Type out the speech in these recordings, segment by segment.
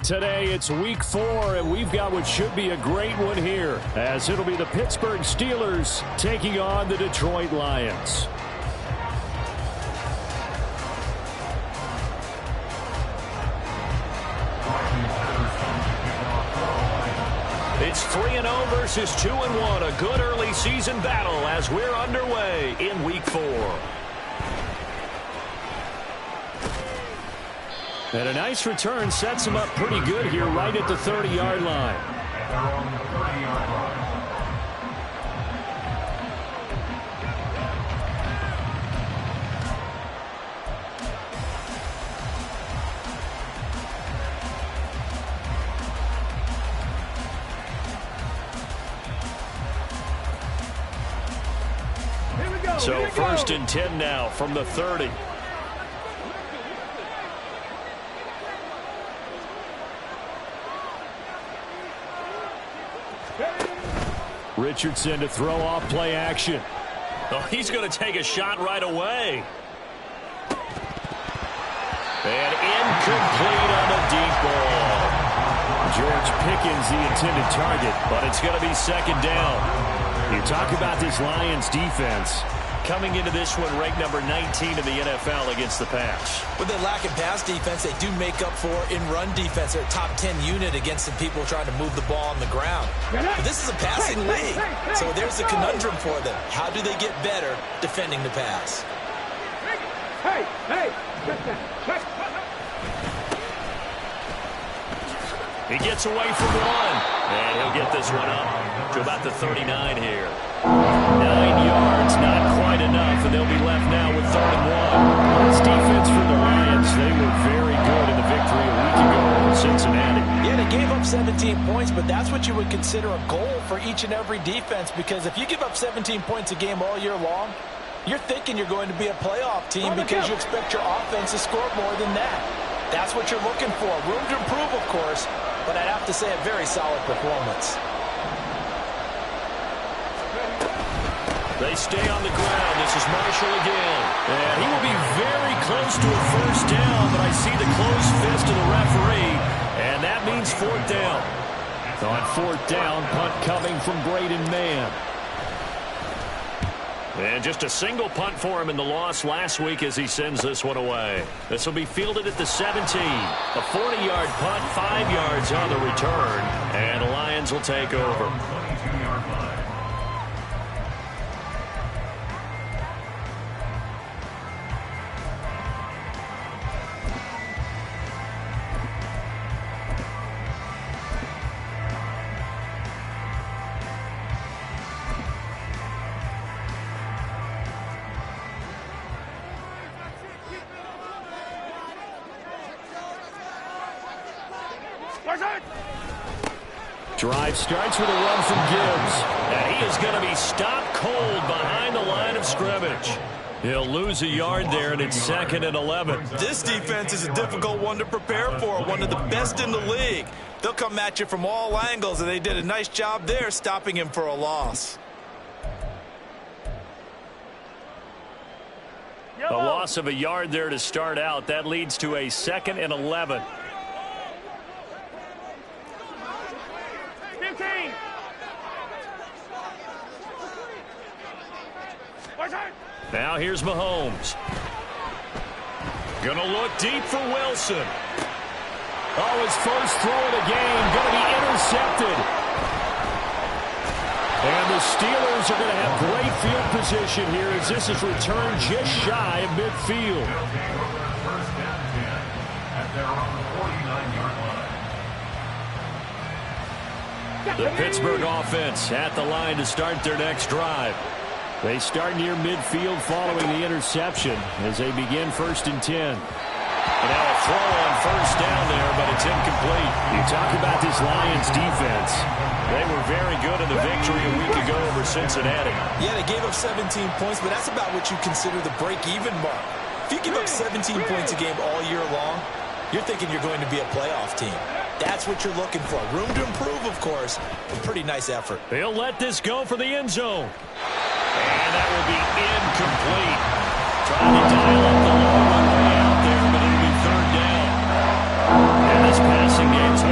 Today it's week 4, and we've got what should be a great one here, as it'll be the Pittsburgh Steelers taking on the Detroit Lions. It's 3-0 versus 2-1, a good early season battle as we're underway in week 4. And a nice return sets him up pretty good here right at the 30-yard line. So 1st and 10 now from the 30. Richardson to throw off play action. Oh, he's going to take a shot right away. And incomplete on the deep ball. George Pickens the intended target, but it's going to be 2nd down. You talk about this Lions defense. Coming into this one ranked number 19 in the NFL against the pass. With their lack of pass defense, they do make up for in run defense. They're a top 10 unit against some people trying to move the ball on the ground. But this is a passing league, so there's the conundrum for them. How do they get better defending the pass? He gets away from one, and he'll get this one up to about the 39 here. 9 yards, not quite enough, and they'll be left now with 3rd and 1. This defense for the Lions, they were very good in the victory a week ago in Cincinnati. Yeah, they gave up 17 points, but that's what you would consider a goal for each and every defense, because if you give up 17 points a game all year long, you're thinking you're going to be a playoff team because you expect your offense to score more than that. That's what you're looking for. Room to improve, of course, but I'd have to say a very solid performance. They stay on the ground. This is Marshall again. And he will be very close to a 1st down, but I see the closed fist of the referee, and that means 4th down. On 4th down, punt coming from Braden Mann. And just a single punt for him in the loss last week as he sends this one away. This will be fielded at the 17. A 40-yard punt, 5 yards on the return, and the Lions will take over. Drive starts with a run from Gibbs. And he is going to be stopped cold behind the line of scrimmage. He'll lose a yard there, and it's 2nd and 11. This defense is a difficult one to prepare for, one of the best in the league. They'll come at you from all angles, and they did a nice job there stopping him for a loss. A loss of a yard there to start out. That leads to a 2nd and 11. Now here's Mahomes. Gonna look deep for Wilson. Oh, his first throw of the game gonna be intercepted. And the Steelers are gonna have great field position here as this is returned just shy of midfield. The Pittsburgh offense at the line to start their next drive. They start near midfield following the interception as they begin 1st and 10. And now a throw on 1st down there, but it's incomplete. You talk about this Lions defense. They were very good in the victory a week ago over Cincinnati. Yeah, they gave up 17 points, but that's about what you consider the break-even mark. If you give up 17 points a game all year long, you're thinking you're going to be a playoff team. That's what you're looking for. Room to improve, of course, but pretty nice effort. They'll let this go for the end zone. And that will be incomplete. Trying to dial up the long way out there, but it'll be 3rd down. And this passing game's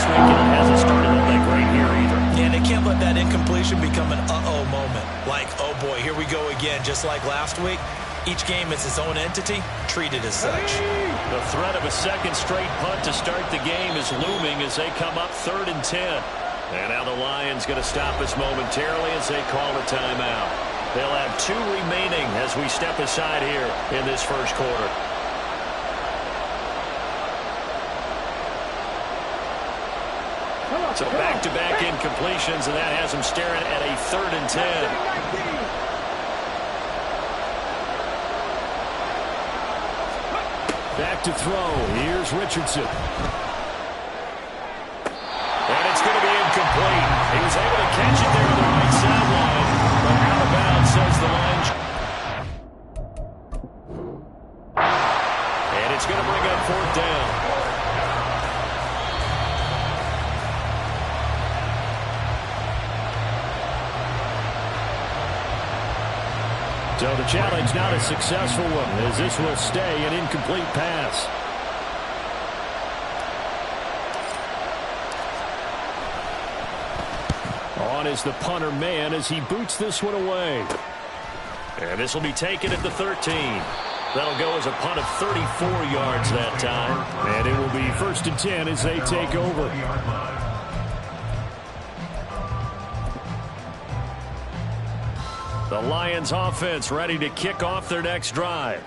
last week, and it hasn't started all that great here either. Yeah, and they can't let that incompletion become an uh-oh moment. Like, oh boy, here we go again, just like last week. Each game is its own entity, treated as such. The threat of a second straight punt to start the game is looming as they come up 3rd and 10. And now the Lions going to stop us momentarily as they call a timeout. They'll have 2 remaining as we step aside here in this first quarter. So back-to-back incompletions, and that has them staring at a 3rd and 10. Back to throw. Here's Richardson. And it's going to be incomplete. He was able to catch it there on the right sideline. But out of bounds, says the line. And it's going to bring up 4th down. So the challenge not a successful one, as this will stay an incomplete pass. On is the punter man as he boots this one away. And this will be taken at the 13. That'll go as a punt of 34 yards that time. And it will be 1st and 10 as they take over. The Lions offense ready to kick off their next drive.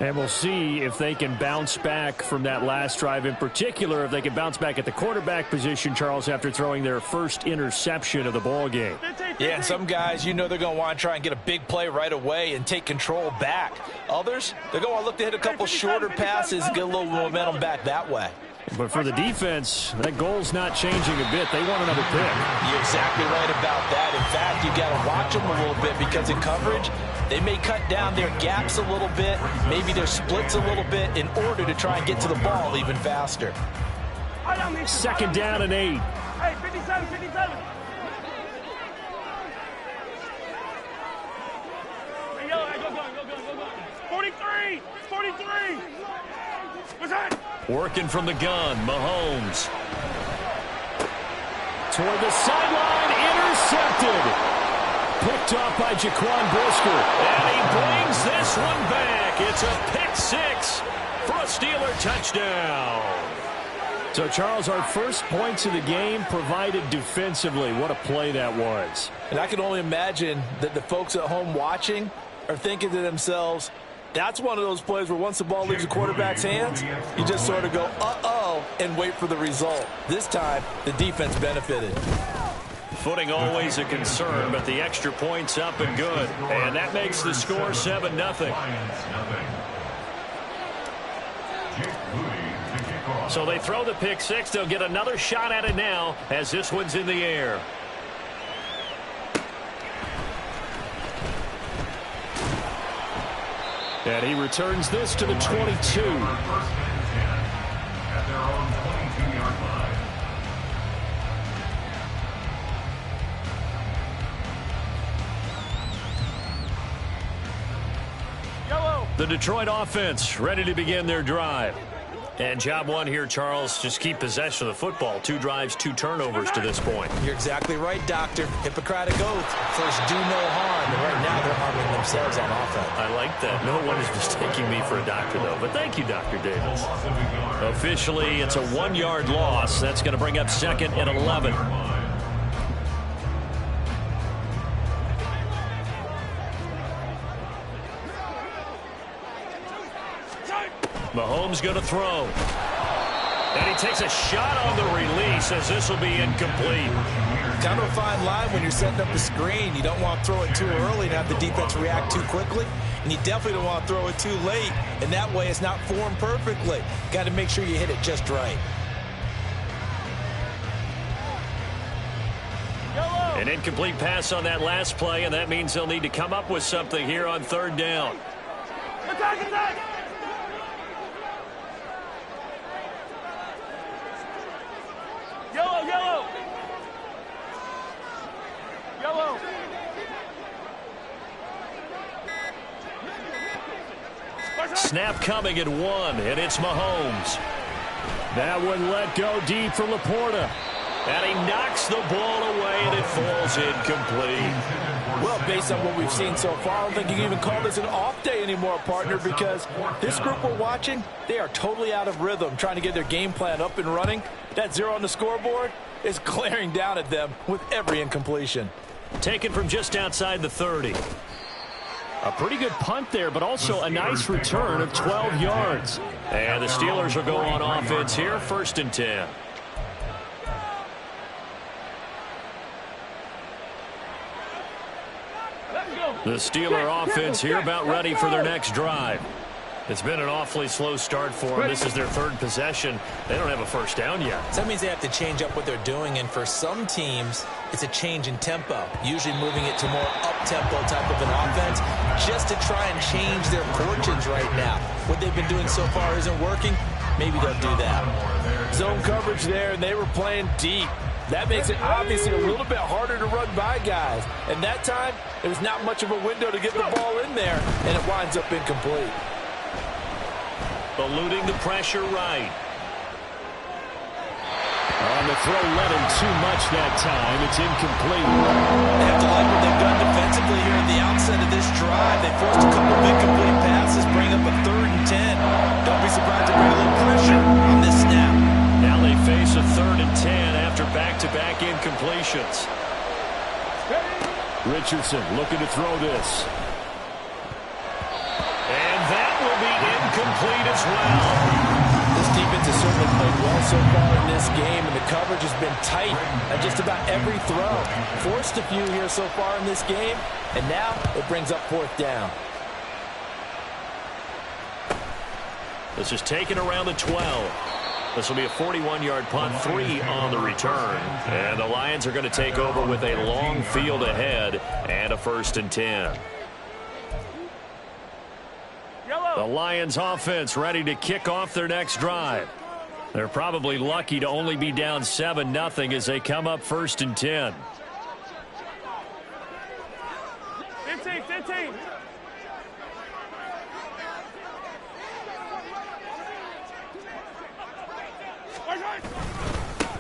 And we'll see if they can bounce back from that last drive. In particular, if they can bounce back at the quarterback position, Charles, after throwing their first interception of the ball game. Yeah, and some guys, you know they're going to want to try and get a big play right away and take control back. Others, they're going to look to hit a couple shorter passes and get a little momentum back that way. But for the defense, that goal's not changing a bit. They want another pick. You're exactly right about that. In fact, you've got to watch them a little bit because in coverage, they may cut down their gaps a little bit, maybe their splits a little bit in order to try and get to the ball even faster. 2nd down and 8. Hey, 57, 57. Hey, yo, go. 43, 43. What's that? Working from the gun, Mahomes. Toward the sideline, intercepted. Picked off by Jaquan Brisker. And he brings this one back. It's a pick 6 for a Steeler touchdown. So, Charles, our first points of the game provided defensively. What a play that was. And I can only imagine that the folks at home watching are thinking to themselves, that's one of those plays where once the ball leaves the quarterback's hands, you just sort of go, uh-oh, and wait for the result. This time, the defense benefited. Footing always a concern, but the extra point's up and good. And that makes the score 7-0. So they throw the pick 6. They'll get another shot at it now as this one's in the air. And he returns this to the 22. The Detroit offense ready to begin their drive. And job one here, Charles, just keep possession of the football. 2 drives, 2 turnovers to this point. You're exactly right, Doctor. Hippocratic oath. First, do no harm. And right now, they're harming themselves on offense. I like that. No one is mistaking me for a doctor, though. But thank you, Dr. Davis. Officially, it's a 1-yard loss. That's going to bring up 2nd and 11. Mahomes going to throw. And he takes a shot on the release as this will be incomplete. Kind of a fine line when you're setting up a screen. You don't want to throw it too early and have the defense react too quickly. And you definitely don't want to throw it too late. And that way it's not formed perfectly. Got to make sure you hit it just right. An incomplete pass on that last play, and that means they'll need to come up with something here on 3rd down. Attack! Yellow. Snap coming at 1, and it's Mahomes. That one let go deep for Laporta. And he knocks the ball away, and it falls incomplete. Well, based on what we've seen so far, I don't think you can even call this an off day anymore, partner, because this group we're watching, they are totally out of rhythm, trying to get their game plan up and running. That 0 on the scoreboard is glaring down at them with every incompletion. Taken from just outside the 30. A pretty good punt there, but also a nice return of 12 yards. And the Steelers will go on offense here, 1st and 10. The Steeler offense here about ready for their next drive. It's been an awfully slow start for them. This is their 3rd possession. They don't have a first down yet. So that means they have to change up what they're doing, and for some teams, it's a change in tempo, usually moving it to more up-tempo type of an offense just to try and change their fortunes right now. What they've been doing so far isn't working. Maybe they'll do that. Zone coverage there, and they were playing deep. That makes it obviously a little bit harder to run by guys. And that time, there was not much of a window to get the ball in there, and it winds up incomplete. Eluding the pressure right. On the throw, let him too much that time. It's incomplete. They have to like what they've done defensively here at the outset of this drive. They forced a couple of incomplete passes, bring up a 3rd and 10. Don't be surprised to bring a little pressure on this snap. Now they face a 3rd and 10 after back-to-back incompletions. Richardson looking to throw this. And that will be incomplete as well. This defense has certainly played well so far in this game, and the coverage has been tight at just about every throw. Forced a few here so far in this game, and now it brings up 4th down. This is taken around the 12. This will be a 41-yard punt, 3 on the return. And the Lions are going to take over with a long field ahead and a 1st and 10. The Lions offense ready to kick off their next drive. They're probably lucky to only be down 7-0 as they come up 1st and 10. 15.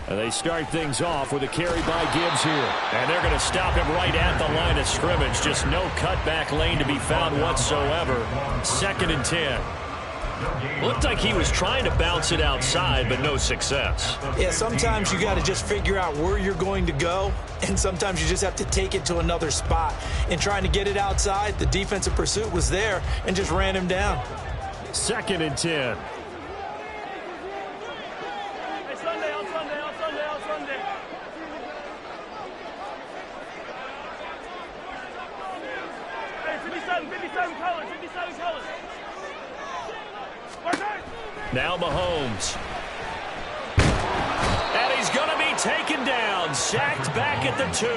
And they start things off with a carry by Gibbs here. And they're going to stop him right at the line of scrimmage. Just no cutback lane to be found whatsoever. 2nd and 10. Looked like he was trying to bounce it outside, but no success. Yeah, sometimes you got to just figure out where you're going to go, and sometimes you just have to take it to another spot. In trying to get it outside, the defensive pursuit was there and just ran him down. 2nd and 10. Now Mahomes. And he's going to be taken down. Sacked back at the 2.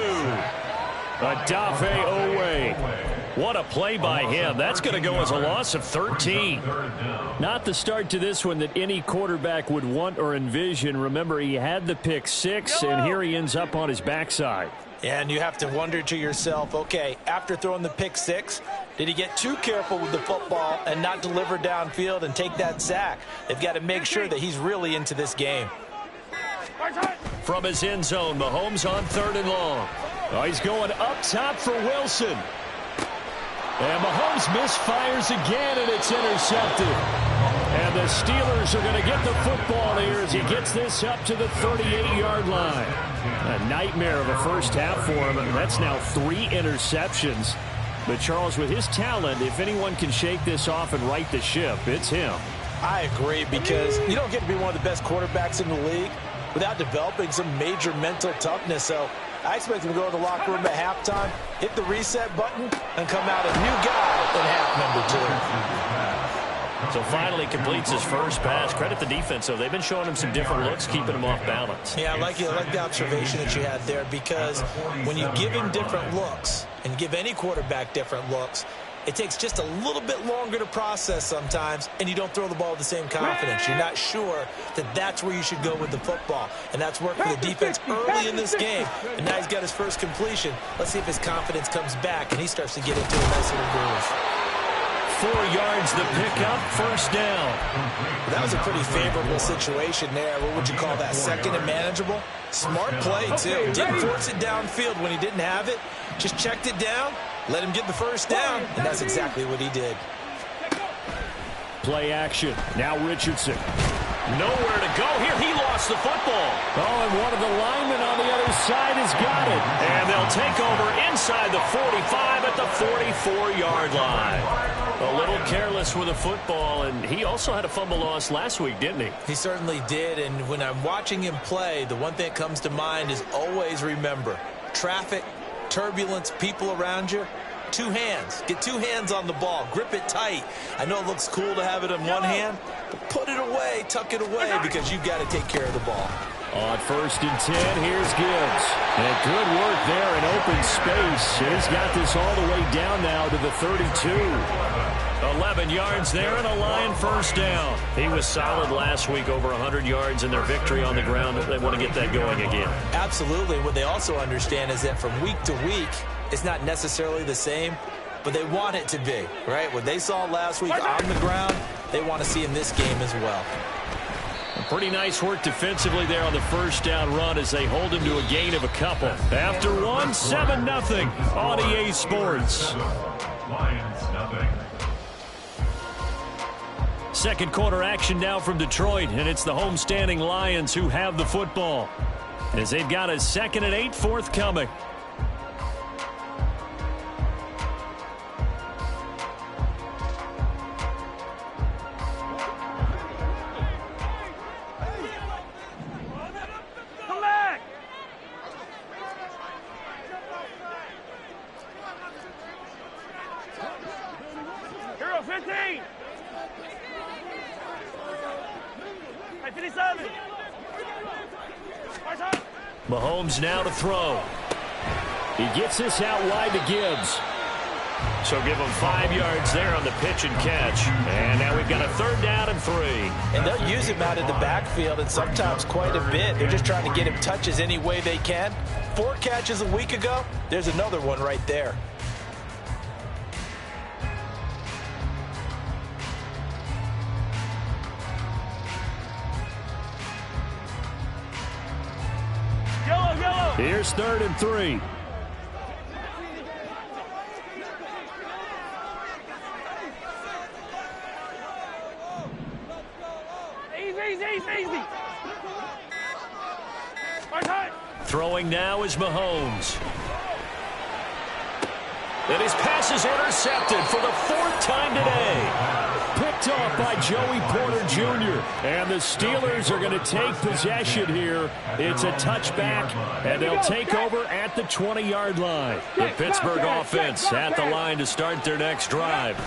Odafe Oweh. What a play by him. That's going to go as a loss of 13. Not the start to this one that any quarterback would want or envision. Remember, he had the pick 6, and here he ends up on his backside. And you have to wonder to yourself, okay, after throwing the pick 6, did he get too careful with the football and not deliver downfield and take that sack? They've got to make sure that he's really into this game. From his end zone, Mahomes on 3rd and long. Oh, he's going up top for Wilson. And Mahomes misfires again, and it's intercepted. And the Steelers are going to get the football here as he gets this up to the 38-yard line. A nightmare of a first half for him. That's now 3 interceptions. But, Charles, with his talent, if anyone can shake this off and right the ship, it's him. I agree, because you don't get to be one of the best quarterbacks in the league without developing some major mental toughness. So I expect him to go to the locker room at halftime, hit the reset button, and come out a new guy in half number 2. So finally completes his first pass. Credit the defense, though. They've been showing him some different looks, keeping him off balance. Yeah, I like the observation that you had there, because when you give him different looks and give any quarterback different looks, it takes just a little bit longer to process sometimes, and you don't throw the ball with the same confidence. You're not sure that that's where you should go with the football, and that's worked for the defense early in this game. And now he's got his first completion. Let's see if his confidence comes back and he starts to get into a nice little groove. yards the pickup, first down. That was a pretty favorable situation there. What would you call that? Second and manageable? Smart play, too. Didn't force it downfield when he didn't have it. Just checked it down, let him get the first down, and that's exactly what he did. Play action. Now Richardson. Nowhere to go here. He lost the football. Oh, and one of the linemen on the other side has got it. And they'll take over inside the 45 at the 44-yard line. A little careless with the football, and he also had a fumble loss last week, didn't he? He certainly did, and when I'm watching him play, the one thing that comes to mind is always remember, traffic, turbulence, people around you, two hands. Get two hands on the ball. Grip it tight. I know it looks cool to have it in one hand, but put it away, tuck it away, because you've got to take care of the ball. On 1st and 10, here's Gibbs. And good work there in open space. He's got this all the way down now to the 32. 11 yards there and a Lion first down. He was solid last week, over 100 yards in their victory on the ground. They want to get that going again. Absolutely. What they also understand is that from week to week, it's not necessarily the same, but they want it to be, right? What they saw last week on the ground, they want to see in this game as well. Pretty nice work defensively there on the first down run as they hold him to a gain of a couple. After one, 7-0 on EA Sports. Second quarter action now from Detroit, and it's the homestanding Lions who have the football as they've got a 2nd and 8 forthcoming. Mahomes now to throw. He gets this out wide to Gibbs. So give him 5 yards there on the pitch and catch. And now we've got a 3rd down and 3. And they'll use him out of the backfield, and sometimes quite a bit. They're just trying to get him touches any way they can. 4 catches a week ago. There's another one right there. Here's 3rd and 3. Easy. Throwing now is Mahomes. And his pass is intercepted for the 4th time today. Picked off by Joey Porter Jr. And the Steelers are going to take possession here. It's a touchback, and they'll take over at the 20-yard line. The Pittsburgh offense at the line to start their next drive.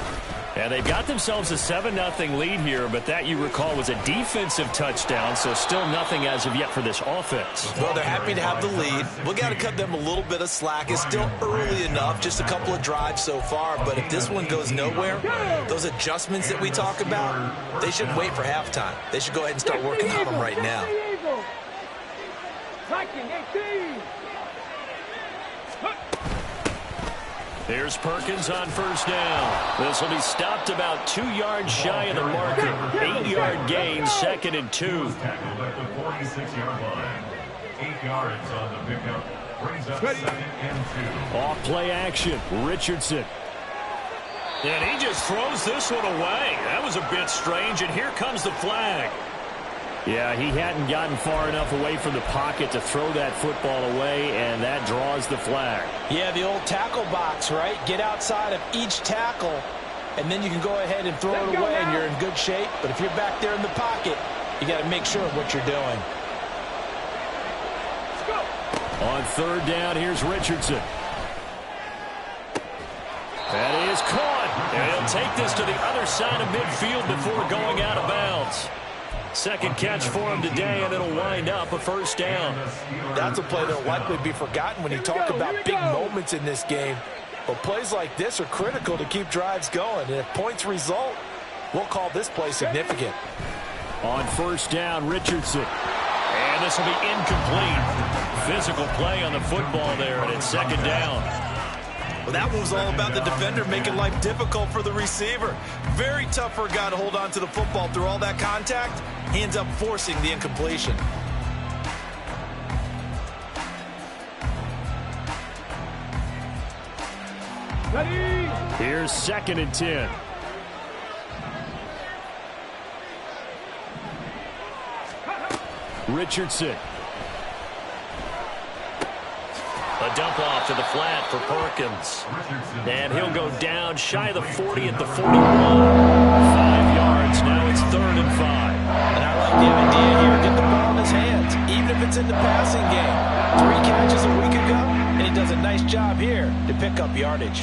And they've got themselves a 7-0 lead here, but that, you recall, was a defensive touchdown, so still nothing as of yet for this offense. Well, they're happy to have the lead. We got to cut them a little bit of slack. It's still early enough, just a couple of drives so far, but if this one goes nowhere, those adjustments that we talk about, they shouldn't wait for halftime. They should go ahead and start working on them right now. Here's Perkins on first down. This will be stopped about 2 yards shy of the marker. 8-yard gain, 2nd and 2. Tackled at the 46-yard line. 8 yards on the pickup. Brings up 2nd and 2. Off play action. Richardson. And he just throws this one away. That was a bit strange, and here comes the flag. Yeah, he hadn't gotten far enough away from the pocket to throw that football away, and that draws the flag. Yeah, the old tackle box, right? Get outside of each tackle, and then you can go ahead and throw it away, and you're in good shape. But if you're back there in the pocket, you got to make sure of what you're doing. On 3rd down, here's Richardson. That is caught, and he'll take this to the other side of midfield before going out of bounds. Second catch for him today, and it'll wind up a first down. That's a play that'll likely be forgotten when you talk about big moments in this game. But plays like this are critical to keep drives going. And if points result, we'll call this play significant. On first down, Richardson. And this will be incomplete. Physical play on the football there, and it's 2nd down. Well, that one was all about the defender making life difficult for the receiver. Very tough for a guy to hold on to the football through all that contact. He ends up forcing the incompletion. Here's 2nd and 10. Richardson. A dump off to the flat for Perkins. And he'll go down shy of the 40 at the 41. 5 yards. Now it's 3rd and 5. And I like the idea here. Get the ball in his hands, even if it's in the passing game. 3 catches a week ago, and he does a nice job here to pick up yardage.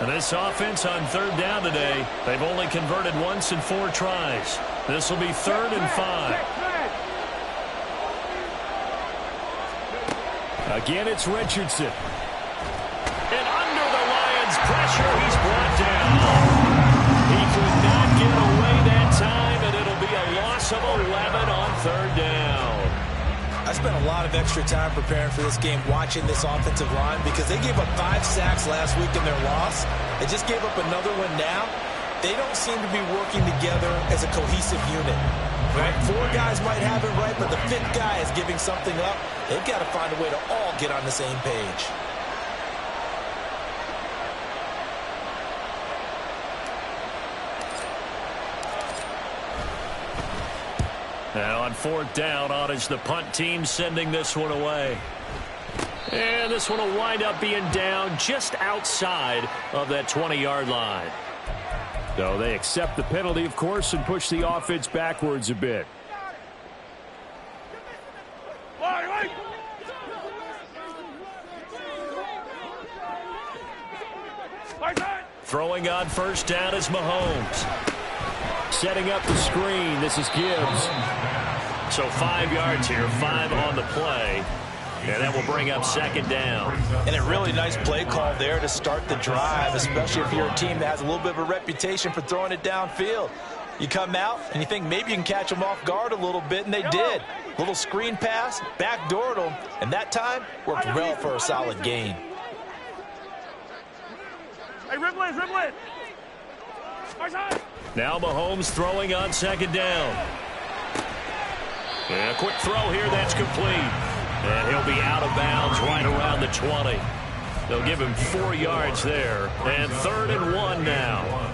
And this offense on 3rd down today, they've only converted once in 4 tries. This will be 3rd and 5. Again, it's Richardson. And under the Lions' pressure, he's brought down. He could not get away that time, and it'll be a loss of 11 on 3rd down. I spent a lot of extra time preparing for this game watching this offensive line because they gave up 5 sacks last week in their loss. They just gave up another one now. They don't seem to be working together as a cohesive unit. Right? 4 guys might have it right, but the 5th guy is giving something up. They've got to find a way to all get on the same page. Now on 4th down, on is the punt team sending this one away. And this one will wind up being down just outside of that 20-yard line. So they accept the penalty, of course, and push the offense backwards a bit. Throwing on 1st down is Mahomes. Setting up the screen, this is Gibbs. So 5 yards here, 5 on the play. And that will bring up 2nd down. And a really nice play call there to start the drive, especially if you're a team that has a little bit of a reputation for throwing it downfield. You come out and you think maybe you can catch them off guard a little bit, and they did. Little screen pass, backdoored them, and that time worked well for a solid gain. Hey, ribble it. Now Mahomes throwing on 2nd down. And a quick throw here, that's complete. And he'll be out of bounds right around the 20. They'll give him 4 yards there. And 3rd and 1 now.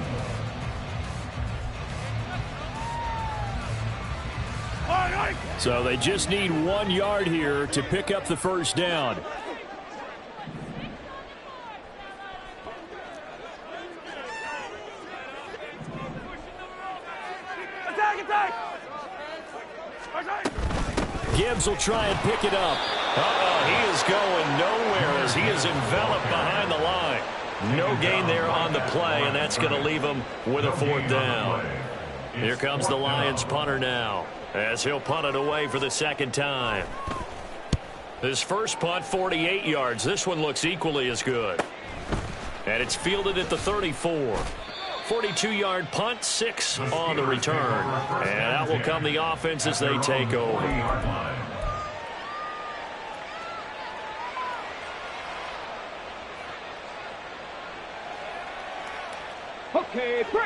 So they just need 1 yard here to pick up the 1st down. Gibbs will try and pick it up. He is going nowhere as he is enveloped behind the line. No gain there on the play, and that's going to leave him with a 4th down. Here comes the Lions punter now, as he'll punt it away for the 2nd time. His first punt, 48 yards. This one looks equally as good. And it's fielded at the 34. 42-yard punt, 6 on the return. And out will come the offense as they take over.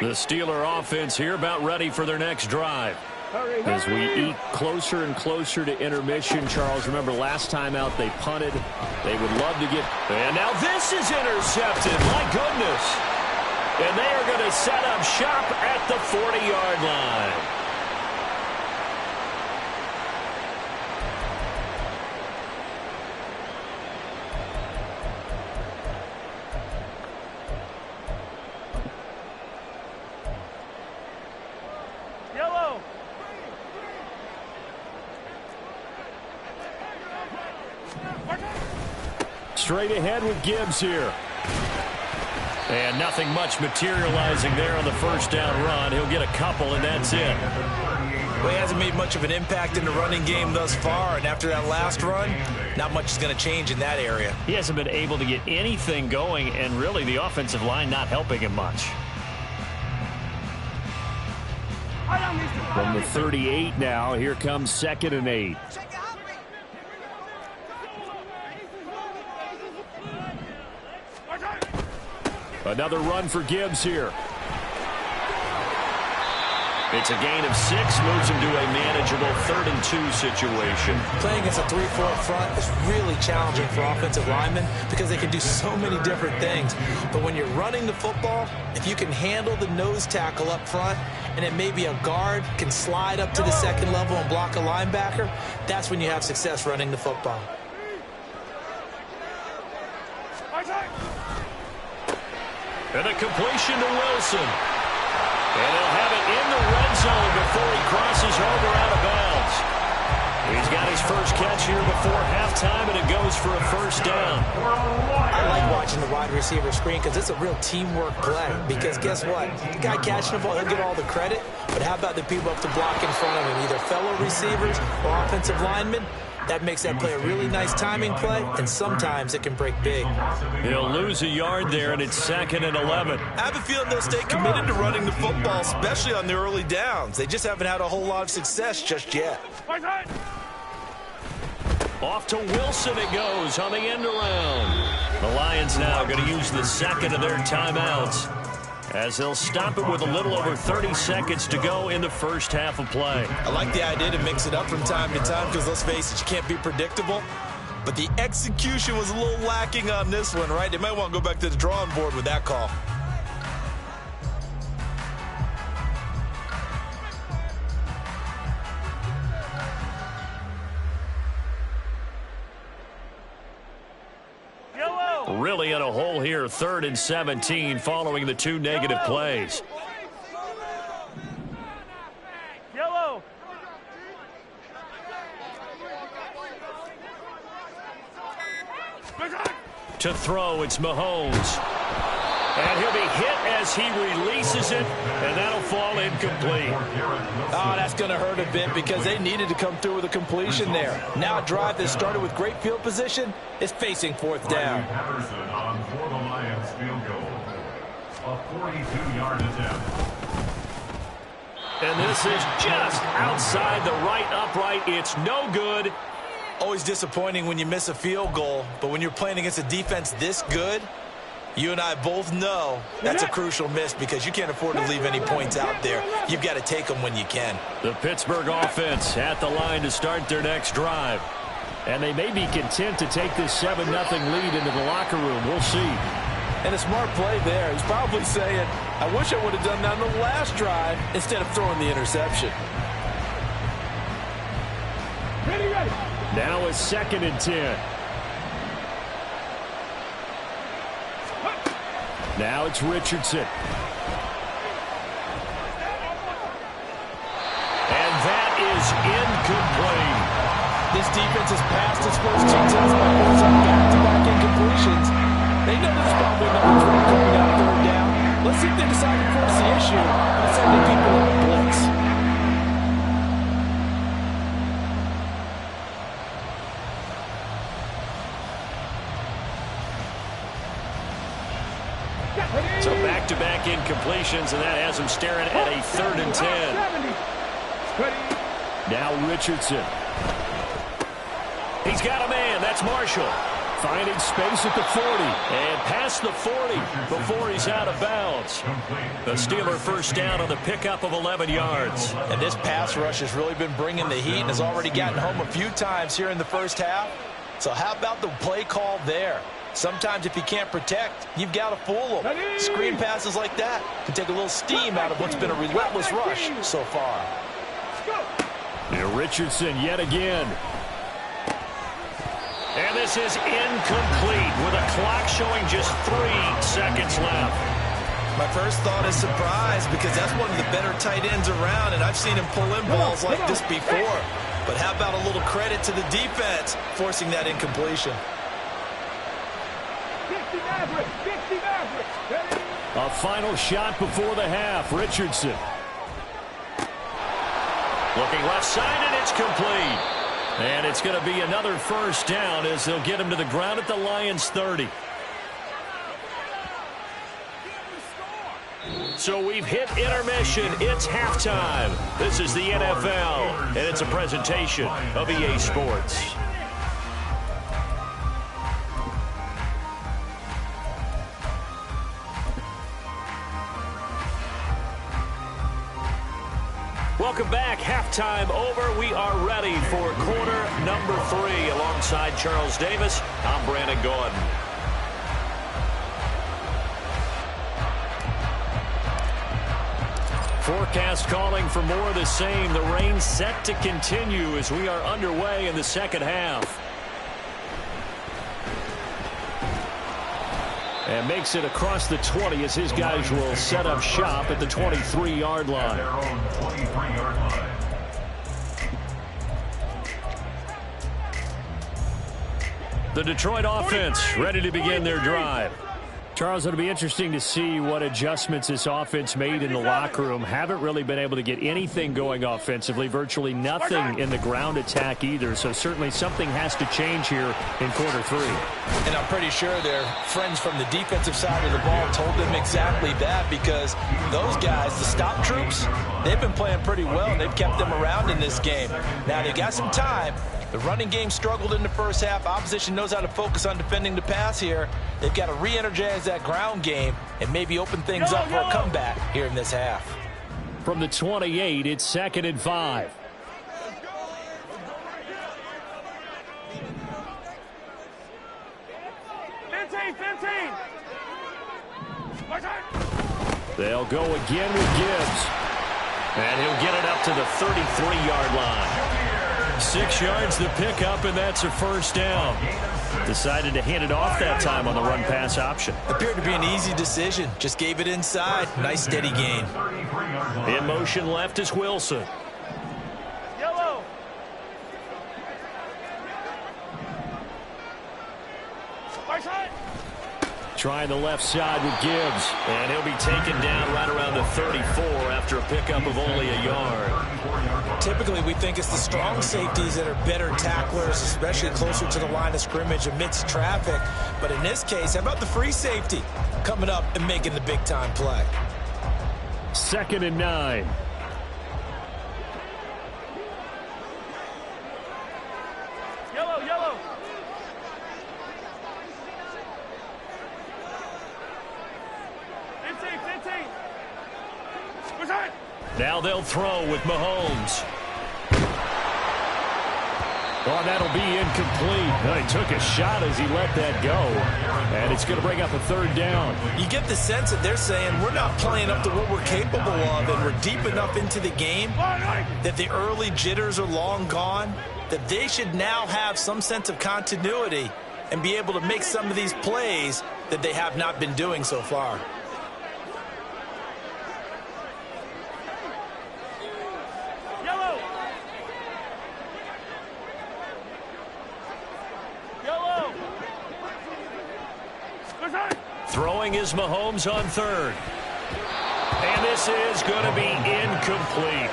The Steeler offense here about ready for their next drive. As we eke closer and closer to intermission, Charles, remember last time out they punted. They would love to get... And now this is intercepted. My goodness. And they are going to set up shop at the 40-yard line. Yellow. Straight ahead with Gibbs here. And nothing much materializing there on the first down run. He'll get a couple, and that's it. Well, he hasn't made much of an impact in the running game thus far, and after that last run, not much is going to change in that area. He hasn't been able to get anything going, and really the offensive line not helping him much. From the 38 now, here comes 2nd and 8. Another run for Gibbs here. It's a gain of 6, moves him to a manageable 3rd and 2 situation. Playing against a 3-4 front is really challenging for offensive linemen because they can do so many different things. But when you're running the football, if you can handle the nose tackle up front, and then maybe a guard can slide up to the second level and block a linebacker, that's when you have success running the football. And a completion to Wilson. And he'll have it in the red zone before he crosses over out of bounds. He's got his first catch here before halftime, and it goes for a first down. I like watching the wide receiver screen because it's a real teamwork play. Because guess what? The guy catching the ball, he'll get all the credit. But how about the people up to block in front of him, either fellow receivers or offensive linemen? That makes that play a really nice timing play, and sometimes it can break big. He'll lose a yard there, and it's 2nd and 11. I have a feeling they'll stay committed to running the football, especially on the early downs. They just haven't had a whole lot of success just yet. Off to Wilson it goes on the end around. The Lions now going to use the second of their timeouts as they'll stop it with a little over 30 seconds to go in the first half of play. I like the idea to mix it up from time to time because, let's face it, you can't be predictable. But the execution was a little lacking on this one, right? They might want to go back to the drawing board with that call. Really in a hole here, 3rd and 17 following the 2 negative plays. Yellow. To throw, it's Mahomes. And he'll be hit as he releases it, and that'll fall incomplete. Oh, that's going to hurt a bit because they needed to come through with a completion there. Now a drive that started with great field position is facing 4th down. Patterson on for the Lions field goal. A 42-yard attempt. And this is just outside the right upright. It's no good. Always disappointing when you miss a field goal, but when you're playing against a defense this good, you and I both know that's a crucial miss because you can't afford to leave any points out there. You've got to take them when you can. The Pittsburgh offense at the line to start their next drive. And they may be content to take this 7-0 lead into the locker room. We'll see. And a smart play there. He's probably saying, I wish I would have done that on the last drive instead of throwing the interception. Ready. Now it's 2nd and 10. Now it's Richardson. And that is incomplete. This defense has passed its first 2 tests by forcing back-to-back incompletions. They know there's probably another throw coming out 3rd down. Let's see if they decide to force the issue by sending people on a blitz. So back-to-back incompletions, and that has him staring at a 3rd and 10. Now Richardson. He's got a man. That's Marshall. Finding space at the 40. And past the 40 before he's out of bounds. The Steeler first down on the pickup of 11 yards. And this pass rush has really been bringing the heat and has already gotten home a few times here in the first half. So how about the play call there? Sometimes if you can't protect, you've got to fool them. Screen passes like that can take a little steam out of what's been a relentless rush so far. Now Richardson yet again. And this is incomplete with a clock showing just 3 seconds left. My first thought is surprise because that's one of the better tight ends around, and I've seen him pull in balls like this before. But how about a little credit to the defense forcing that incompletion? A final shot before the half. Richardson. Looking left side, and it's complete. And it's going to be another first down as they'll get him to the ground at the Lions' 30. So we've hit intermission. It's halftime. This is the NFL, and it's a presentation of EA Sports. Welcome back. Halftime over. We are ready for quarter number 3. Alongside Charles Davis, I'm Brandon Gordon. Forecast calling for more of the same. The rain set to continue as we are underway in the second half. And makes it across the 20 as his guys will set up shop at the 23-yard line. The Detroit offense ready to begin their drive. Charles, it'll be interesting to see what adjustments this offense made in the locker room. Haven't really been able to get anything going offensively, virtually nothing in the ground attack either. So certainly something has to change here in quarter 3. And I'm pretty sure their friends from the defensive side of the ball told them exactly that, because those guys, the stop troops, they've been playing pretty well, and they've kept them around in this game. Now they got some time. The running game struggled in the first half. Opposition knows how to focus on defending the pass here. They've got to re-energize that ground game and maybe open things up for a comeback here in this half. From the 28, it's 2nd and 5. They'll go again with Gibbs. And he'll get it up to the 33-yard line. 6 yards the pickup, and that's a first down. Decided to hand it off that time on the run-pass option. Appeared to be an easy decision. Just gave it inside. Nice steady gain. In motion left is Wilson. Yellow. Trying the left side with Gibbs. And he'll be taken down right around the 34 after a pickup of only a yard. Typically, we think it's the strong safeties that are better tacklers, especially closer to the line of scrimmage amidst traffic. But in this case, how about the free safety coming up and making the big-time play? 2nd and 9. Yellow, yellow. Now they'll throw with Mahomes. Oh, that'll be incomplete. Well, he took a shot as he let that go. And it's going to bring up a 3rd down. You get the sense that they're saying we're not playing up to what we're capable of, and we're deep enough into the game that the early jitters are long gone, that they should now have some sense of continuity and be able to make some of these plays that they have not been doing so far. Throwing is Mahomes on 3rd. And this is going to be incomplete.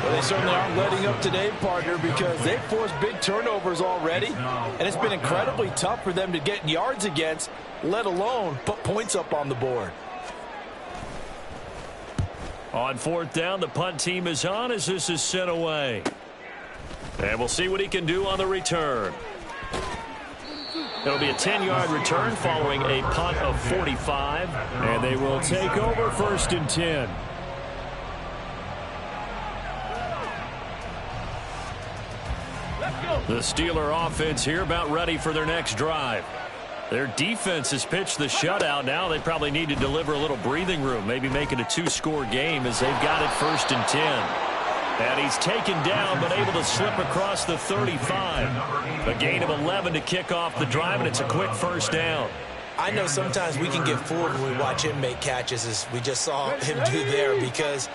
Well, they certainly aren't letting up today, partner, because they've forced big turnovers already. And it's been incredibly tough for them to get yards against, let alone put points up on the board. On 4th down, the punt team is on as this is sent away. And we'll see what he can do on the return. It'll be a 10-yard return following a punt of 45. And they will take over 1st and 10. The Steeler offense here about ready for their next drive. Their defense has pitched the shutout. Now they probably need to deliver a little breathing room, maybe make it a 2-score game as they've got it 1st and 10. And he's taken down, but able to slip across the 35. A gain of 11 to kick off the drive, and it's a quick 1st down. I know sometimes we can get fooled when we watch him make catches, as we just saw him do there, because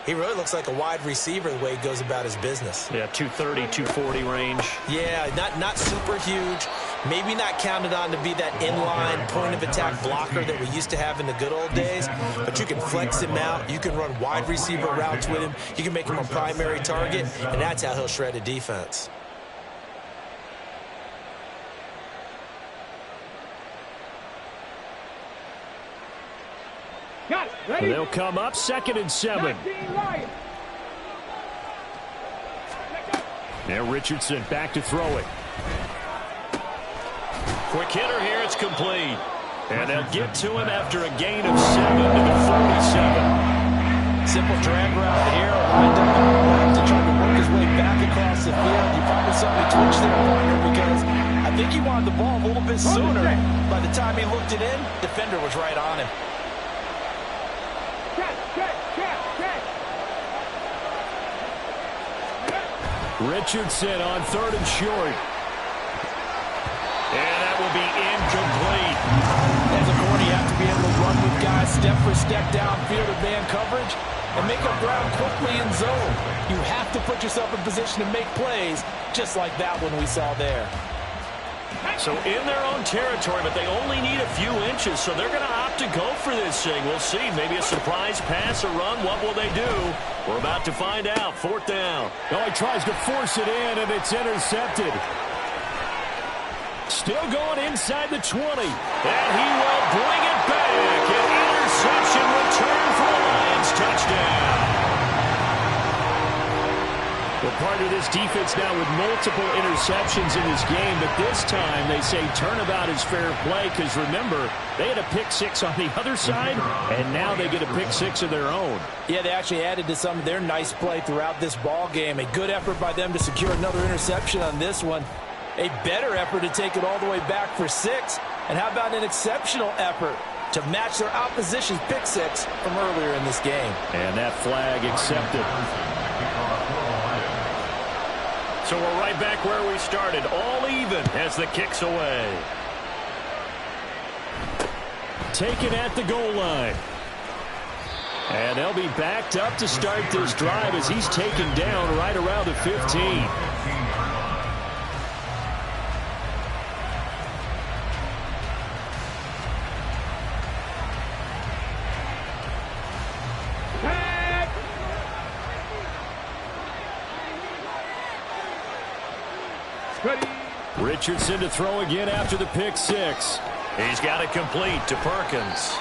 he really looks like a wide receiver the way he goes about his business. Yeah, 230, 240 range. Yeah, not super huge. Maybe not counted on to be that inline point-of-attack blocker that we used to have in the good old days, but you can flex him out. You can run wide receiver routes with him. You can make him a primary target, and that's how he'll shred a defense. They'll come up 2nd and 7. Now Richardson back to throw it. Quick hitter here, it's complete. And they'll get to him after a gain of 7 to the 47. Simple drag route here, lined up out left to try to work his way back across the field. You probably saw me twitch there, partner, because I think he wanted the ball a little bit sooner. By the time he looked it in, defender was right on him. Richardson on 3rd and short. And that will be incomplete. As a corner, you have to be able to run with guys step for step downfield in man coverage and make up ground quickly in zone. You have to put yourself in position to make plays, just like that one we saw there. So in their own territory, but they only need a few inches, so they're going to opt to go for this thing. We'll see. Maybe a surprise pass, a run. What will they do? We're about to find out. 4th down. Oh, he tries to force it in, and it's intercepted. Still going inside the 20. And he will bring it back. An interception return for a Lions touchdown. Well, part of this defense now with multiple interceptions in this game, but this time they say turnabout is fair play because, remember, they had a pick 6 on the other side, and now they get a pick 6 of their own. Yeah, they actually added to some of their nice play throughout this ball game. A good effort by them to secure another interception on this one. A better effort to take it all the way back for 6. And how about an exceptional effort to match their opposition's pick 6 from earlier in this game? And that flag accepted. So we're right back where we started, all even as the kick's away. Taken at the goal line. And they'll be backed up to start this drive as he's taken down right around the 15. Richardson to throw again after the pick 6. He's got it complete to Perkins.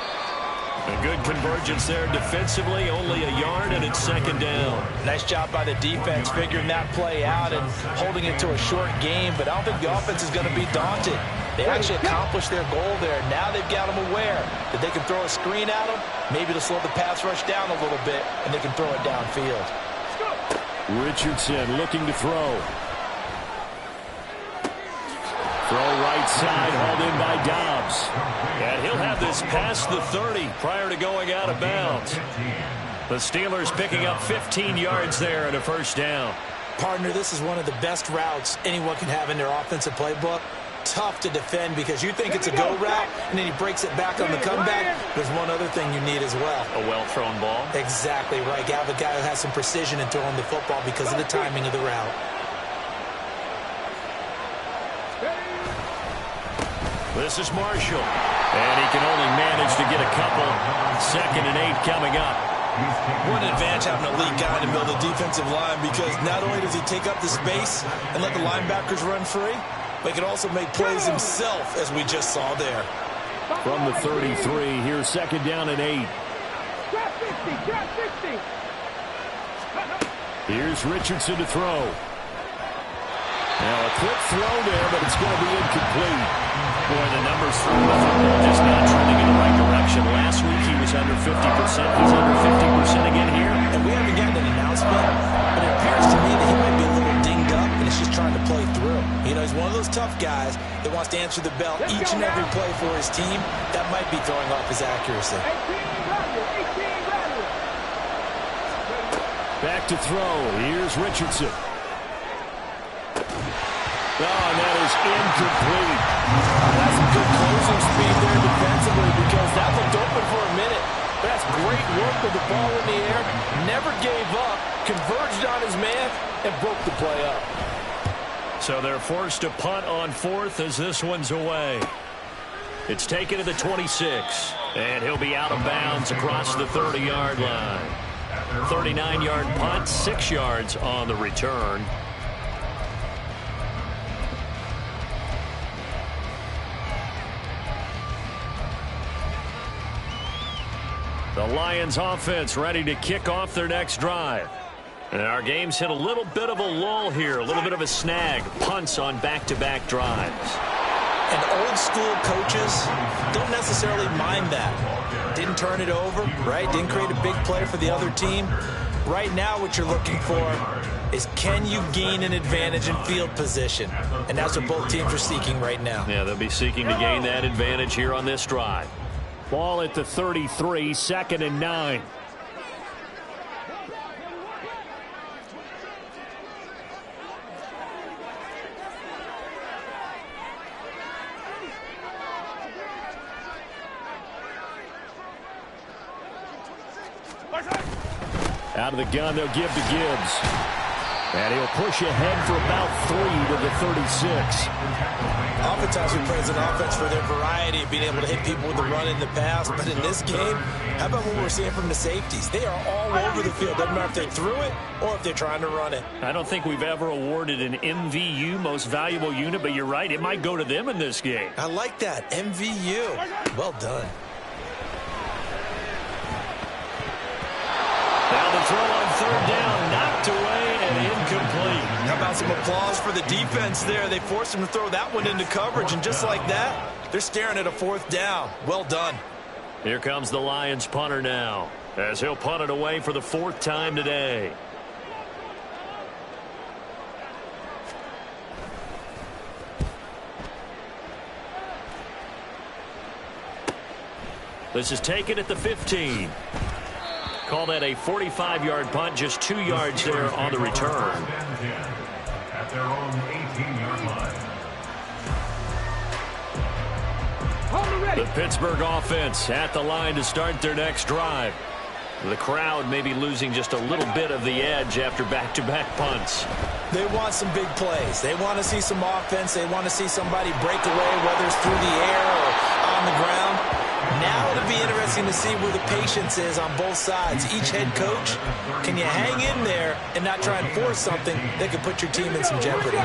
A good convergence there defensively, only a yard, and it's 2nd down. Nice job by the defense figuring that play out and holding it to a short game, but I don't think the offense is going to be daunted. They actually accomplished their goal there. Now they've got them aware that they can throw a screen at them, maybe to slow the pass rush down a little bit, and they can throw it downfield. Richardson looking to throw. Throw right side, hauled in by Dobbs. And he'll have this past the 30 prior to going out of bounds. The Steelers picking up 15 yards there and a 1st down. Partner, this is one of the best routes anyone can have in their offensive playbook. Tough to defend because you think it's a go route, and then he breaks it back on the comeback. There's one other thing you need as well. A well-thrown ball. Exactly right. You have a guy who has some precision in throwing the football because of the timing of the route. This is Marshall. And he can only manage to get a couple. 2nd and 8 coming up. What an advantage having an elite guy to build a defensive line, because not only does he take up the space and let the linebackers run free, but he can also make plays himself, as we just saw there. From the 33, here's 2nd down and 8. Here's Richardson to throw. Now a quick throw there, but it's going to be incomplete. Boy, the numbers for the football just not trending in the right direction. Last week he was under 50%. He's under 50% again here. And we haven't gotten an announcement, but it appears to me that he might be a little dinged up, and it's just trying to play through. You know, he's one of those tough guys that wants to answer the bell each and every play for his team. That might be throwing off his accuracy. Back to throw. Here's Richardson. Oh, and that is incomplete. That's some good closing speed there defensively, because that looked open for a minute. But that's great work with the ball in the air. Never gave up, converged on his man, and broke the play up. So they're forced to punt on 4th as this one's away. It's taken to the 26, and he'll be out of bounds across the 30-yard line. 39-yard punt, 6 yards on the return. The Lions offense ready to kick off their next drive. And our game's hit a little bit of a lull here, a little bit of a snag. Punts on back-to-back drives. And old school coaches don't necessarily mind that. Didn't turn it over, right? Didn't create a big play for the other team. Right now what you're looking for is, can you gain an advantage in field position? And that's what both teams are seeking right now. Yeah, they'll be seeking to gain that advantage here on this drive. Ball at the 33, 2nd and 9. Out of the gun, they'll give to Gibbs. And he'll push ahead for about 3 to the 36. Oftentimes we praise an offense for their variety of being able to hit people with the run in the pass. But in this game, how about what we're seeing from the safeties? They are all over the field. Doesn't matter if they threw it or if they're trying to run it. I don't think we've ever awarded an MVU, most valuable unit, but you're right. It might go to them in this game. I like that. MVU. Well done. Now the throw on 3rd down, knocked away and incomplete. How about some applause for the defense there? They forced him to throw that one into coverage, and just like that, they're staring at a 4th down. Well done. Here comes the Lions punter now, as he'll punt it away for the 4th time today. This is taken at the 15. Call that a 45-yard punt, just 2 yards there on the return. At their own 18-yard line. The Pittsburgh offense at the line to start their next drive. The crowd may be losing just a little bit of the edge after back-to-back punts. They want some big plays. They want to see some offense. They want to see somebody break away, whether it's through the air or on the ground. Now it'll be interesting to see where the patience is on both sides. Each head coach, can you hang in there and not try and force something that could put your team in some jeopardy?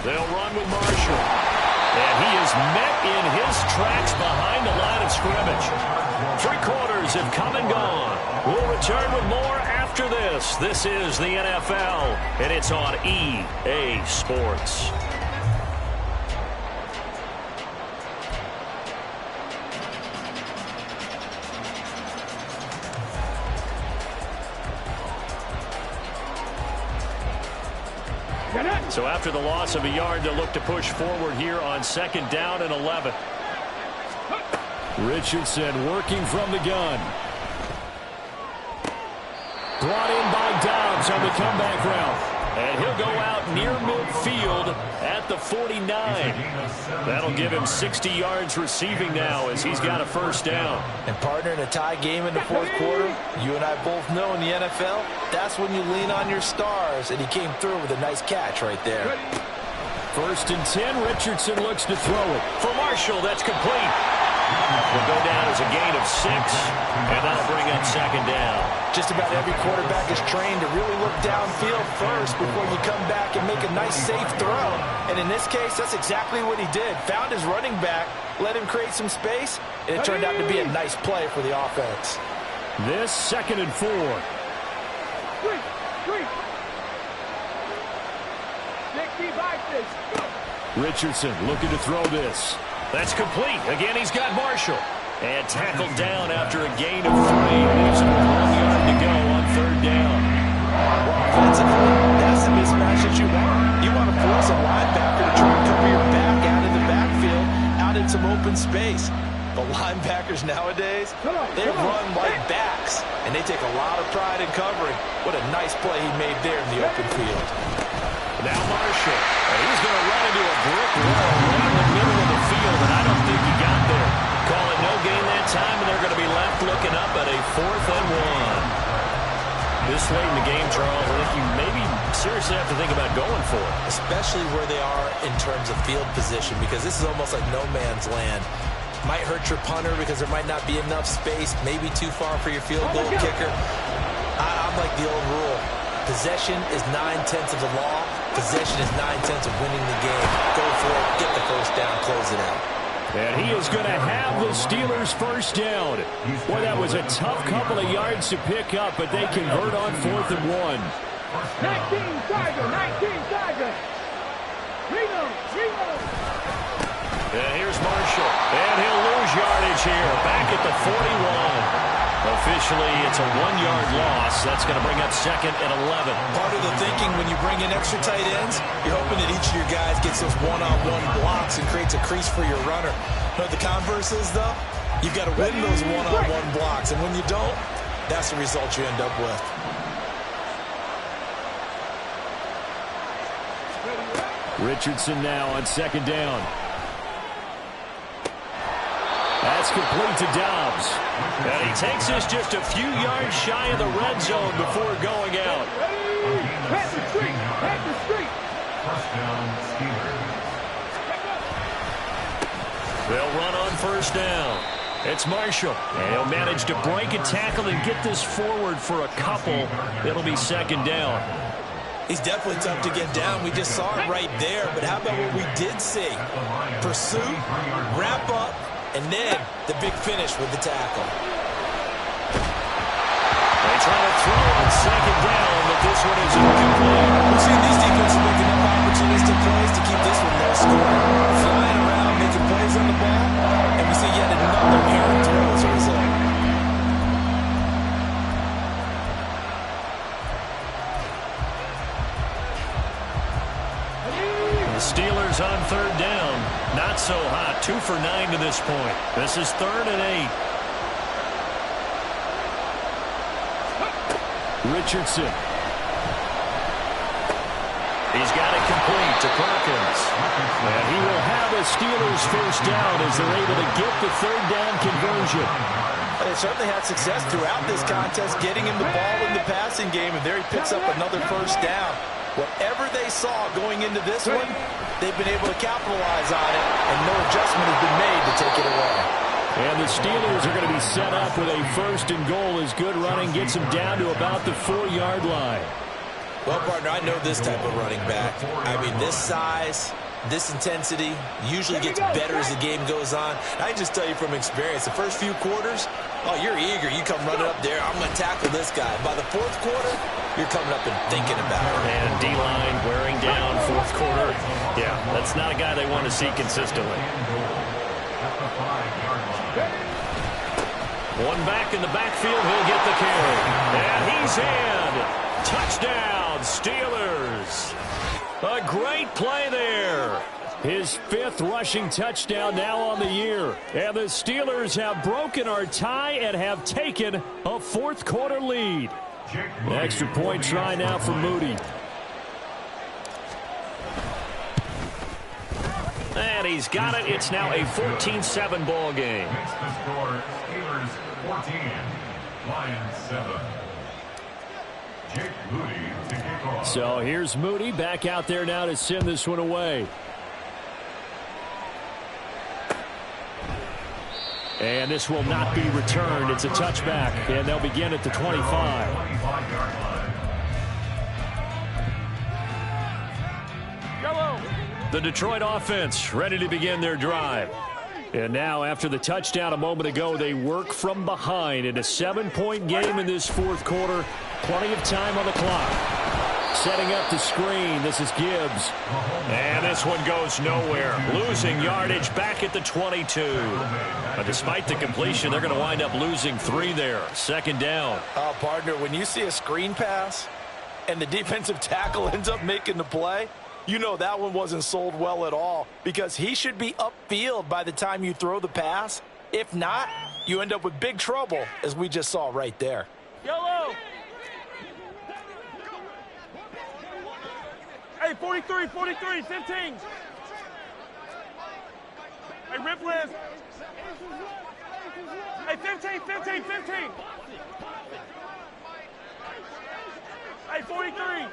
They'll run with Marshall. And he is met in his tracks behind the line of scrimmage. 3 quarters have come and gone. We'll return with more after this. This is the NFL, and it's on EA Sports. So after the loss of a yard, they'll look to push forward here on 2nd down and 11. Richardson working from the gun. Brought in by Dobbs on the comeback route. And he'll go out near midfield at the 49. That'll give him 60 yards receiving now as he's got a 1st down. And partner, in a tie game in the 4th quarter, you and I both know in the NFL, that's when you lean on your stars. And he came through with a nice catch right there. 1st and 10. Richardson looks to throw it. For Marshall, that's complete. Will go down as a gain of 6, and that'll bring up 2nd down. Just about every quarterback is trained to really look downfield first before you come back and make a nice, safe throw. And in this case, that's exactly what he did. Found his running back, let him create some space, and it turned out to be a nice play for the offense. This 2nd and 4. Richardson looking to throw this. That's complete. Again, he's got Marshall. And tackled down after a gain of 3. Leaves him with 1 yard to go on 3rd down. Offensively, that's the mismatch that you want. You want to force a linebacker to try and cover your back out of the backfield, out in some open space. But linebackers nowadays, they run like backs, and they take a lot of pride in covering. What a nice play he made there in the open field. Now Marshall, and he's going to run into a brick wall right in the middle of the field, and I don't think he got there. Call it no gain that time, and they're going to be left looking up at a 4th and 1. This late in the game, Charles, I think you maybe seriously have to think about going for it. Especially where they are in terms of field position, because this is almost like no man's land. Might hurt your punter because there might not be enough space, maybe too far for your field goal kicker. I'm like the old rule. Possession is 9/10 of the law. Possession is 9/10 of winning the game. Go for it, get the 1st down, close it out. And he is going to have the Steelers' 1st down. Boy, that was a tough couple of yards to pick up, but they convert on 4th and 1. 19 Tiger, 19 Tiger. And here's Marshall. And he'll lose yardage here. Back at the 41. Officially, it's a 1-yard loss. That's going to bring up 2nd and 11. Part of the thinking when you bring in extra tight ends, you're hoping that each of your guys gets those one-on-one blocks and creates a crease for your runner. But the converse is, though, you've got to win those one-on-one blocks. And when you don't, that's the result you end up with. Richardson now on 2nd down. That's complete to Dobbs. And he takes us just a few yards shy of the red zone before going out. First down, Steelers. They'll run on 1st down. It's Marshall. And he'll manage to break a tackle and get this forward for a couple. It'll be 2nd down. He's definitely tough to get down. We just saw it right there. But how about what we did see? Pursuit, wrap up, and then the big finish with the tackle. They try to throw on 2nd down, but this one is incomplete. We've seen these defenses make enough opportunistic plays to keep this one low scoring. Flying around, making plays on the ball, and we see yet another errant throw as a result. The Steelers on 3rd down. Not so hot. 2 for 9 to this point. This is 3rd and 8. Richardson. He's got it complete to Perkins. And he will have a Steelers 1st down as they're able to get the 3rd down conversion. They certainly had success throughout this contest, getting him the ball in the passing game, and there he picks up another 1st down. Whatever they saw going into this one, they've been able to capitalize on it, and no adjustment has been made to take it away. And the Steelers are going to be set up with a 1st and goal as good running gets them down to about the 4-yard line. Well, partner, I know this type of running back. I mean, this size, this intensity usually gets better as the game goes on. I can just tell you from experience, the first few quarters, oh, you're eager. You come running up there, I'm going to tackle this guy. By the 4th quarter, you're coming up and thinking about it. And D-line wearing down 4th quarter. Yeah, that's not a guy they want to see consistently. One back in the backfield, he'll get the carry. And he's in. Touchdown, Steelers. A great play there. His 5th rushing touchdown now on the year. And the Steelers have broken our tie and have taken a 4th quarter lead. Extra point try now for Moody. And he's got it. It's now a 14-7 ball game. Makes the score Steelers 14, Lions 7. Jake Moody to kick off. So here's Moody back out there now to send this one away. And this will not be returned. It's a touchback, and they'll begin at the 25. 25-yard line. Yellow. The Detroit offense ready to begin their drive. And now, after the touchdown a moment ago, they work from behind in a 7-point game in this 4th quarter. Plenty of time on the clock. Setting up the screen. This is Gibbs. And this one goes nowhere. Losing yardage back at the 22. But despite the completion, they're going to wind up losing 3 there. 2nd down. Oh, partner, when you see a screen pass and the defensive tackle ends up making the play, you know that one wasn't sold well at all, because he should be upfield by the time you throw the pass. If not, you end up with big trouble, as we just saw right there. Yellow. Hey, 43, 43, 15. Hey, rip list. Hey, 15, 15, 15. Hey, 43.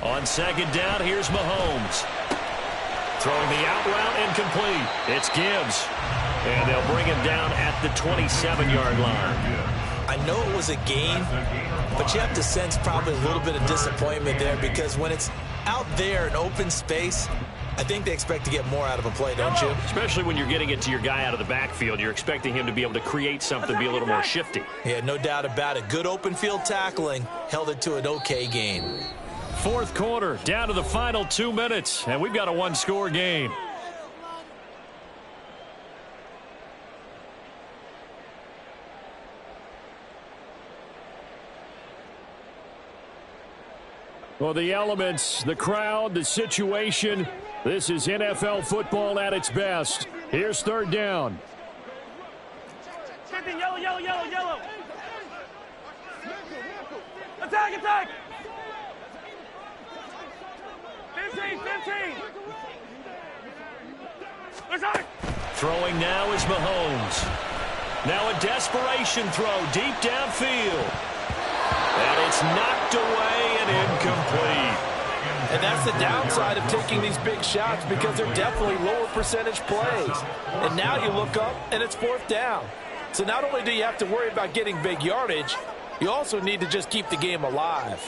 On 2nd down, here's Mahomes. Throwing the out route incomplete. It's Gibbs. And they'll bring him down at the 27-yard line. I know it was a gain, but you have to sense probably a little bit of disappointment there, because when it's out there in open space, I think they expect to get more out of a play, don't you? Especially when you're getting it to your guy out of the backfield. You're expecting him to be able to create something, be a little more shifty. Yeah, no doubt about it. Good open field tackling. Held it to an okay gain. Fourth quarter, down to the final 2 minutes, and we've got a one-score game. Well, the elements, the crowd, the situation, this is NFL football at its best. Here's third down. Yellow, yellow, yellow, yellow. Attack, attack. 15, 15. Attack. Throwing now is Mahomes. Now a desperation throw deep downfield. And it's knocked away and incomplete. And that's the downside of taking these big shots because they're definitely lower percentage plays. And now you look up and it's fourth down. So not only do you have to worry about getting big yardage, you also need to just keep the game alive.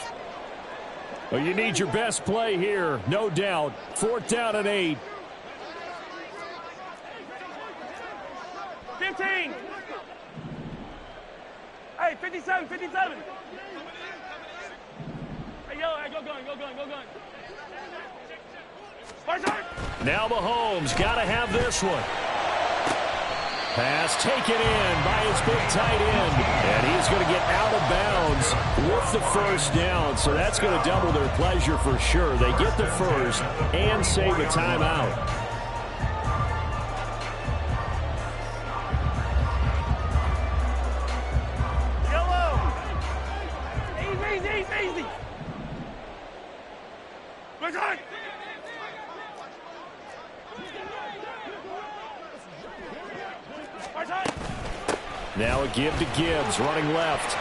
Well, you need your best play here, no doubt. Fourth down and 8. 15. Hey, 57, 57. Hey, yellow, hey, go gun, go gun, go gun. Now Mahomes got to have this one. Pass taken in by his big tight end. And he's going to get out of bounds with the first down. So that's going to double their pleasure for sure. They get the first and save a timeout. Yellow. Easy, easy, easy. Good shot. Now a give to Gibbs, running left.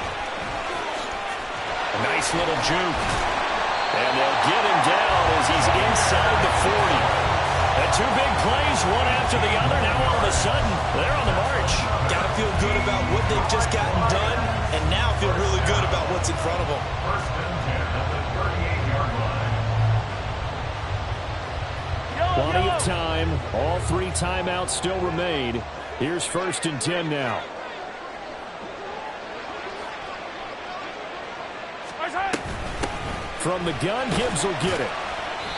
A nice little juke. And they'll get him down as he's inside the 40. And two big plays, one after the other. Now all of a sudden, they're on the march. Got to feel good about what they've just gotten done, and now feel really good about what's in front of them. First and 10 at the 38-yard line. Plenty of time. All three timeouts still remain. Here's first and 10 now. From the gun, Gibbs will get it.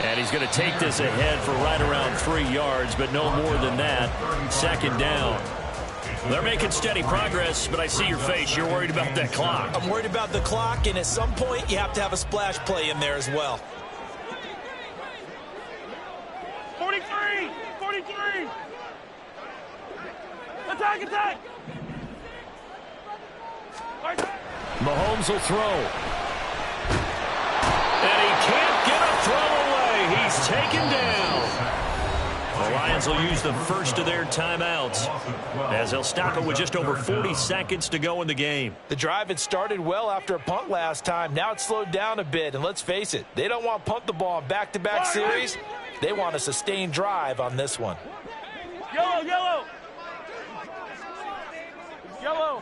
And he's going to take this ahead for right around 3 yards, but no more than that. Second down. They're making steady progress, but I see your face. You're worried about that clock. I'm worried about the clock, and at some point, you have to have a splash play in there as well. 43, 43. Attack, attack. Mahomes will throw. And he can't get a throw away. He's taken down. The Lions will use the first of their timeouts as they'll stop it with just over 40 seconds to go in the game. The drive had started well after a punt last time. Now it's slowed down a bit, and let's face it, they don't want to punt the ball in back-to-back series. They want a sustained drive on this one. Yellow, yellow. Yellow.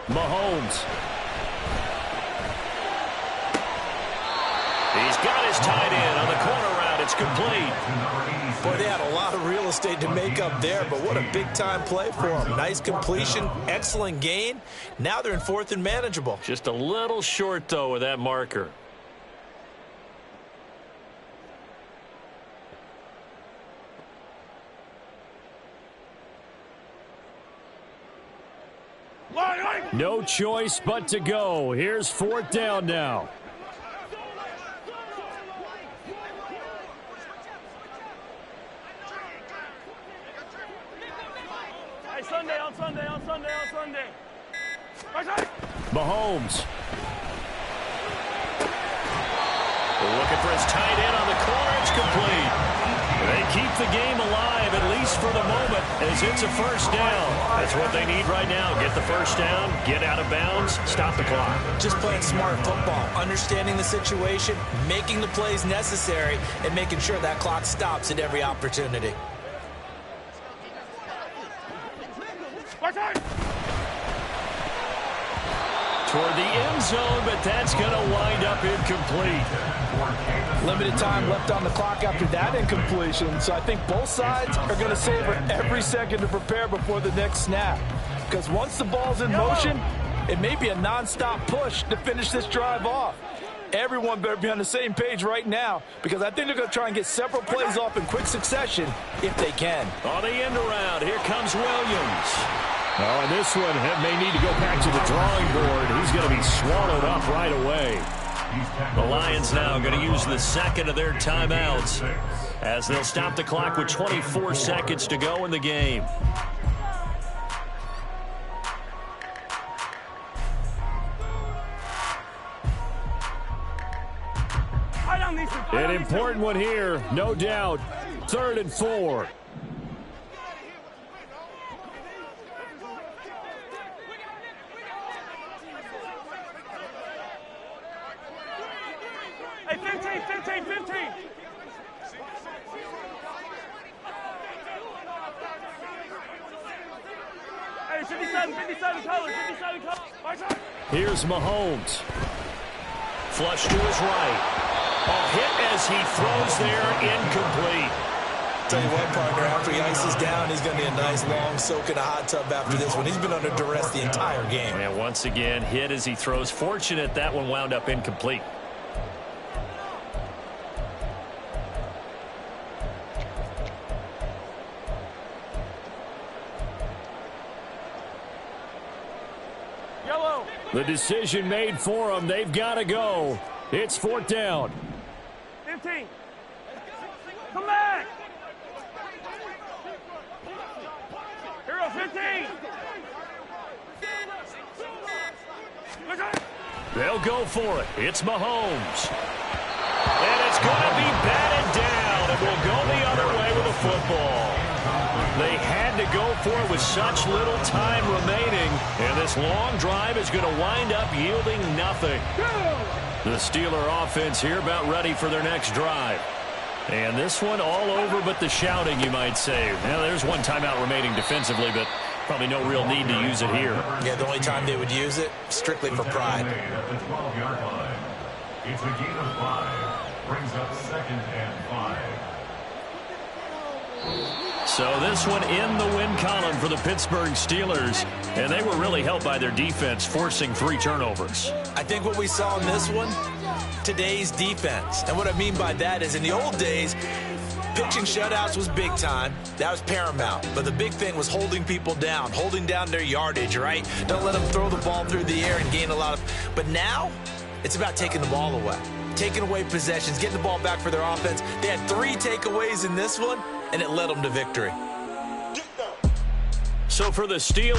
Mahomes. He's got his tight end on the corner route. It's complete. Boy, they had a lot of real estate to make up there, but what a big-time play for them. Nice completion, excellent gain. Now they're in fourth and manageable. Just a little short, though, with that marker. No choice but to go. Here's fourth down now. Hey, Sunday, on Sunday, on Sunday, on Sunday. Mahomes. We're looking for his tight end on the corner. It's complete. They keep the game alive, at least for the moment, as it's a first down. That's what they need right now. Get the first down, get out of bounds, stop the clock. Just playing smart football, understanding the situation, making the plays necessary, and making sure that clock stops at every opportunity. Toward the end zone, but that's going to wind up incomplete. Limited time left on the clock after that incompletion, so I think both sides are going to savor every second to prepare before the next snap. Because once the ball's in motion, it may be a non-stop push to finish this drive off. Everyone better be on the same page right now, because I think they're going to try and get several plays off in quick succession if they can. On the end around, here comes Williams. Oh, and this one may need to go back to the drawing board. He's going to be swallowed up right away. The Lions now going to use the second of their timeouts as they'll stop the clock with 24 seconds to go in the game. An important one here, no doubt. 3rd and 4. Hey, 15. Hey, 57 colors. Here's Mahomes. Flush to his right. A hit as he throws there, incomplete. Tell you what, partner, after he ices down, he's going to be a nice long soak in a hot tub after this one. He's been under duress the entire game. And once again, hit as he throws. Fortunate that one wound up incomplete. Yellow. The decision made for them. They've got to go. It's 4th down. 15. Come back. Hero 15. They'll go for it. It's Mahomes. And it's going to be batted down. It will go the other way with the football. They had to go for it with such little time remaining. And this long drive is going to wind up yielding nothing. The Steeler offense here about ready for their next drive. And this one all over but the shouting, you might say. Now, there's one timeout remaining defensively, but probably no real need to use it here. Yeah, the only time they would use it, strictly for pride. At the 12-yard line. It's a gain of 5. Brings up 2nd and 5. So this one in the win column for the Pittsburgh Steelers. And they were really helped by their defense, forcing 3 turnovers. I think what we saw in this one, today's defense. And what I mean by that is in the old days, pitching shutouts was big time. That was paramount. But the big thing was holding people down, holding down their yardage, right? Don't let them throw the ball through the air and gain a lot of... But now, it's about taking the ball away. Taking away possessions, getting the ball back for their offense. They had 3 takeaways in this one, and it led them to victory. So for the Steelers,